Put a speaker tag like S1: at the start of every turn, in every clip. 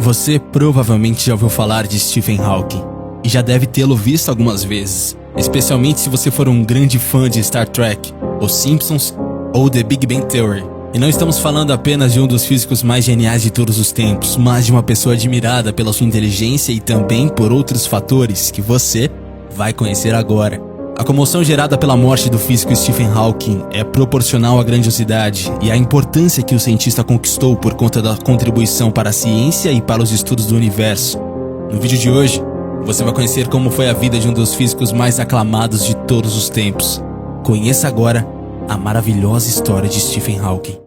S1: Você provavelmente já ouviu falar de Stephen Hawking e já deve tê-lo visto algumas vezes, especialmente se você for um grande fã de Star Trek, Os Simpsons ou The Big Bang Theory. E não estamos falando apenas de um dos físicos mais geniais de todos os tempos, mas de uma pessoa admirada pela sua inteligência e também por outros fatores que você vai conhecer agora. A comoção gerada pela morte do físico Stephen Hawking é proporcional à grandiosidade e à importância que o cientista conquistou por conta da contribuição para a ciência e para os estudos do universo. No vídeo de hoje, você vai conhecer como foi a vida de um dos físicos mais aclamados de todos os tempos. Conheça agora a maravilhosa história de Stephen Hawking.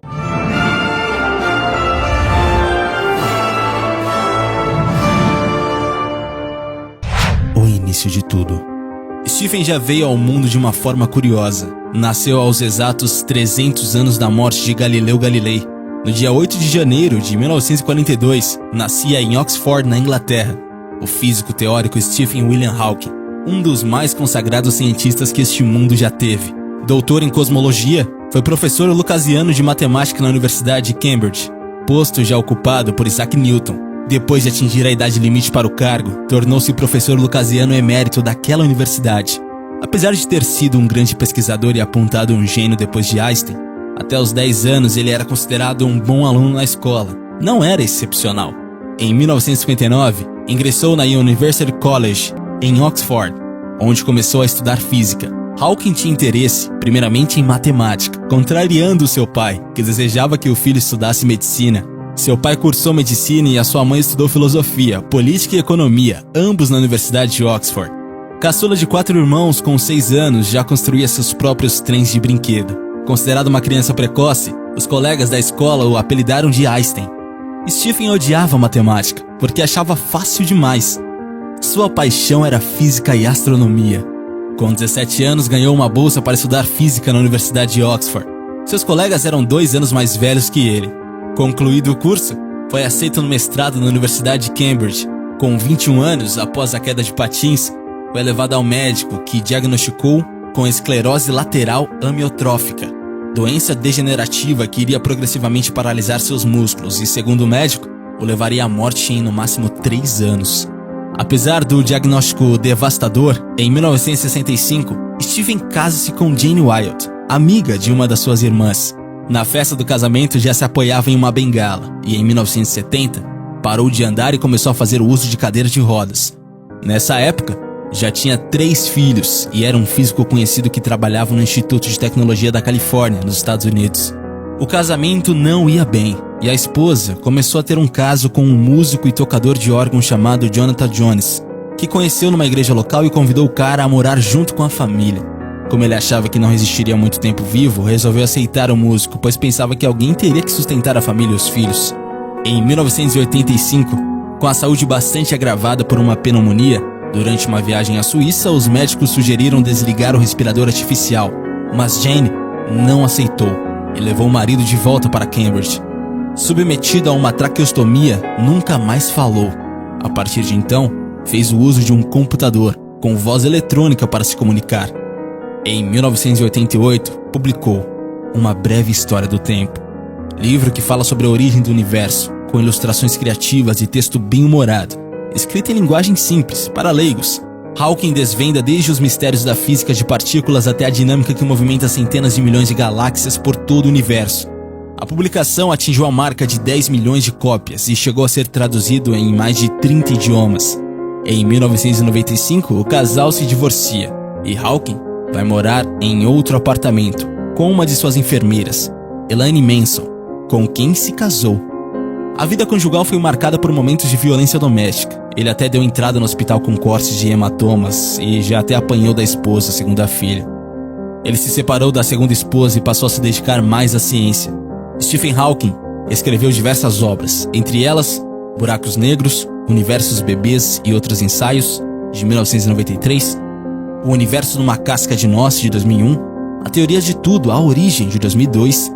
S1: O início de tudo. Stephen já veio ao mundo de uma forma curiosa. Nasceu aos exatos 300 anos da morte de Galileu Galilei. No dia 8 de janeiro de 1942, nascia em Oxford, na Inglaterra, o físico teórico Stephen William Hawking, um dos mais consagrados cientistas que este mundo já teve. Doutor em cosmologia, foi professor lucasiano de matemática na Universidade de Cambridge, posto já ocupado por Isaac Newton. Depois de atingir a idade limite para o cargo, tornou-se professor lucasiano emérito daquela universidade. Apesar de ter sido um grande pesquisador e apontado um gênio depois de Einstein, até os 10 anos ele era considerado um bom aluno na escola. Não era excepcional. Em 1959, ingressou na University College, em Oxford, onde começou a estudar física. Hawking tinha interesse, primeiramente, em matemática, contrariando seu pai, que desejava que o filho estudasse medicina. Seu pai cursou medicina e a sua mãe estudou filosofia, política e economia, ambos na Universidade de Oxford. Caçula de 4 irmãos, com 6 anos, já construía seus próprios trens de brinquedo. Considerado uma criança precoce, os colegas da escola o apelidaram de Einstein. Stephen odiava matemática, porque achava fácil demais. Sua paixão era física e astronomia. Com 17 anos, ganhou uma bolsa para estudar física na Universidade de Oxford. Seus colegas eram 2 anos mais velhos que ele. Concluído o curso, foi aceito no mestrado na Universidade de Cambridge. Com 21 anos, após a queda de patins, foi levado ao médico que diagnosticou com esclerose lateral amiotrófica, doença degenerativa que iria progressivamente paralisar seus músculos e, segundo o médico, o levaria à morte em no máximo 3 anos. Apesar do diagnóstico devastador, em 1965, Stephen casa-se com Jane Wilde, amiga de uma das suas irmãs. Na festa do casamento já se apoiava em uma bengala e em 1970 parou de andar e começou a fazer o uso de cadeira de rodas. Nessa época já tinha 3 filhos e era um físico conhecido que trabalhava no Instituto de Tecnologia da Califórnia, nos Estados Unidos. O casamento não ia bem e a esposa começou a ter um caso com um músico e tocador de órgão chamado Jonathan Jones, que conheceu numa igreja local e convidou o cara a morar junto com a família. Como ele achava que não resistiria muito tempo vivo, resolveu aceitar o músico, pois pensava que alguém teria que sustentar a família e os filhos. Em 1985, com a saúde bastante agravada por uma pneumonia, durante uma viagem à Suíça, os médicos sugeriram desligar o respirador artificial, mas Jane não aceitou e levou o marido de volta para Cambridge. Submetido a uma traqueostomia, nunca mais falou. A partir de então, fez o uso de um computador com voz eletrônica para se comunicar. Em 1988, publicou Uma Breve História do Tempo, livro que fala sobre a origem do universo, com ilustrações criativas e texto bem-humorado, escrito em linguagem simples, para leigos. Hawking desvenda desde os mistérios da física de partículas até a dinâmica que movimenta centenas de milhões de galáxias por todo o universo. A publicação atingiu a marca de 10 milhões de cópias e chegou a ser traduzido em mais de 30 idiomas. Em 1995, o casal se divorcia e Hawking vai morar em outro apartamento com uma de suas enfermeiras, Elaine Manson, com quem se casou. A vida conjugal foi marcada por momentos de violência doméstica. Ele até deu entrada no hospital com cortes de hematomas e já até apanhou da esposa, segundo a filha. Ele se separou da segunda esposa e passou a se dedicar mais à ciência. Stephen Hawking escreveu diversas obras, entre elas Buracos Negros, Universos Bebês e Outros Ensaios, de 1993, O Universo numa Casca de Nós, de 2001, A Teoria de Tudo, A Origem, de 2002,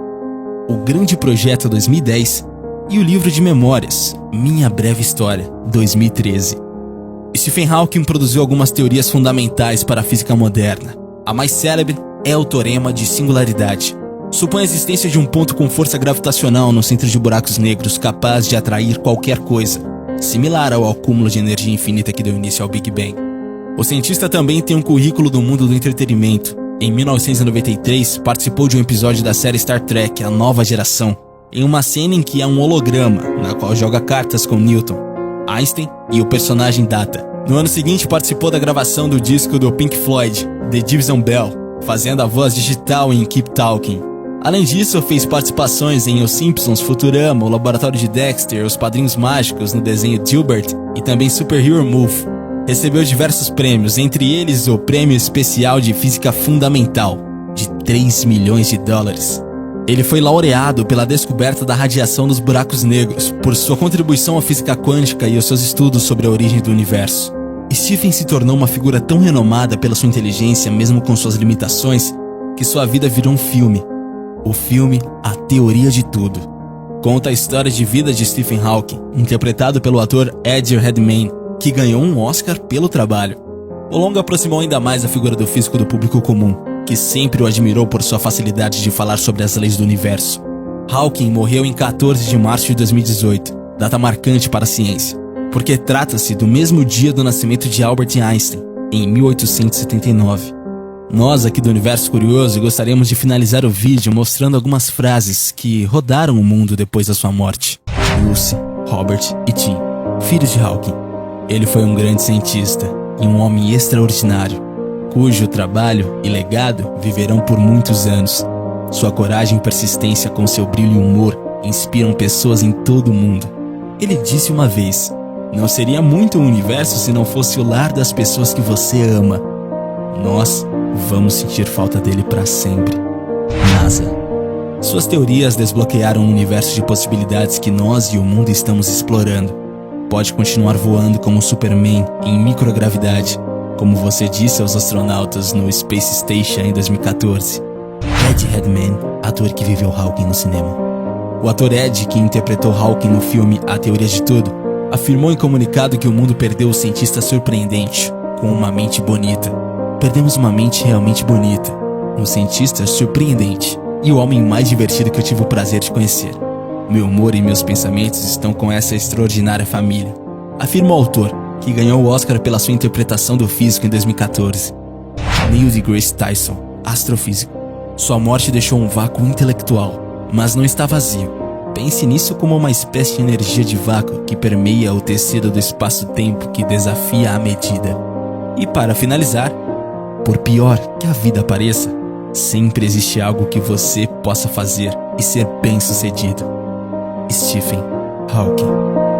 S1: O Grande Projeto, 2010 e o livro de memórias, Minha Breve História, 2013. Stephen Hawking produziu algumas teorias fundamentais para a física moderna. A mais célebre é o Teorema de Singularidade. Supõe a existência de um ponto com força gravitacional no centro de buracos negros capaz de atrair qualquer coisa. similar ao acúmulo de energia infinita que deu início ao Big Bang. O cientista também tem um currículo do mundo do entretenimento. Em 1993, participou de um episódio da série Star Trek, A Nova Geração, em uma cena em que há um holograma, na qual joga cartas com Newton, Einstein e o personagem Data. No ano seguinte, participou da gravação do disco do Pink Floyd, The Division Bell, fazendo a voz digital em Keep Talking. Além disso, fez participações em Os Simpsons, Futurama, O Laboratório de Dexter, Os Padrinhos Mágicos no desenho Dilbert e também Super Hero Move. Recebeu diversos prêmios, entre eles o Prêmio Especial de Física Fundamental, de 3 milhões de dólares. Ele foi laureado pela descoberta da radiação dos buracos negros, por sua contribuição à física quântica e aos seus estudos sobre a origem do universo. Stephen se tornou uma figura tão renomada pela sua inteligência, mesmo com suas limitações, que sua vida virou um filme. O filme A Teoria de Tudo. Conta a história de vida de Stephen Hawking, interpretado pelo ator Eddie Redmayne, que ganhou um Oscar pelo trabalho. O longa aproximou ainda mais a figura do físico do público comum, que sempre o admirou por sua facilidade de falar sobre as leis do universo. Hawking morreu em 14 de março de 2018, data marcante para a ciência, porque trata-se do mesmo dia do nascimento de Albert Einstein, em 1879. Nós aqui do Universo Curioso gostaríamos de finalizar o vídeo mostrando algumas frases que rodaram o mundo depois da sua morte. Lucy, Robert e Tim, filhos de Hawking. Ele foi um grande cientista e um homem extraordinário, cujo trabalho e legado viverão por muitos anos. Sua coragem e persistência com seu brilho e humor inspiram pessoas em todo o mundo. Ele disse uma vez: "Não seria muito o universo se não fosse o lar das pessoas que você ama. Nós vamos sentir falta dele para sempre." NASA. Suas teorias desbloquearam um universo de possibilidades que nós e o mundo estamos explorando. Pode continuar voando como Superman em microgravidade, como você disse aos astronautas no Space Station em 2014. Ed Redmayne, ator que viveu Hawking no cinema. O ator Ed, que interpretou Hawking no filme A Teoria de Tudo, afirmou em comunicado que o mundo perdeu o cientista surpreendente, com uma mente bonita. Perdemos uma mente realmente bonita, um cientista surpreendente e o homem mais divertido que eu tive o prazer de conhecer. Meu humor e meus pensamentos estão com essa extraordinária família, afirma o autor, que ganhou o Oscar pela sua interpretação do físico em 2014. Neil deGrasse Tyson, astrofísico. Sua morte deixou um vácuo intelectual, mas não está vazio. Pense nisso como uma espécie de energia de vácuo que permeia o tecido do espaço-tempo que desafia a medida. E para finalizar, por pior que a vida pareça, sempre existe algo que você possa fazer e ser bem-sucedido. Stephen Hawking.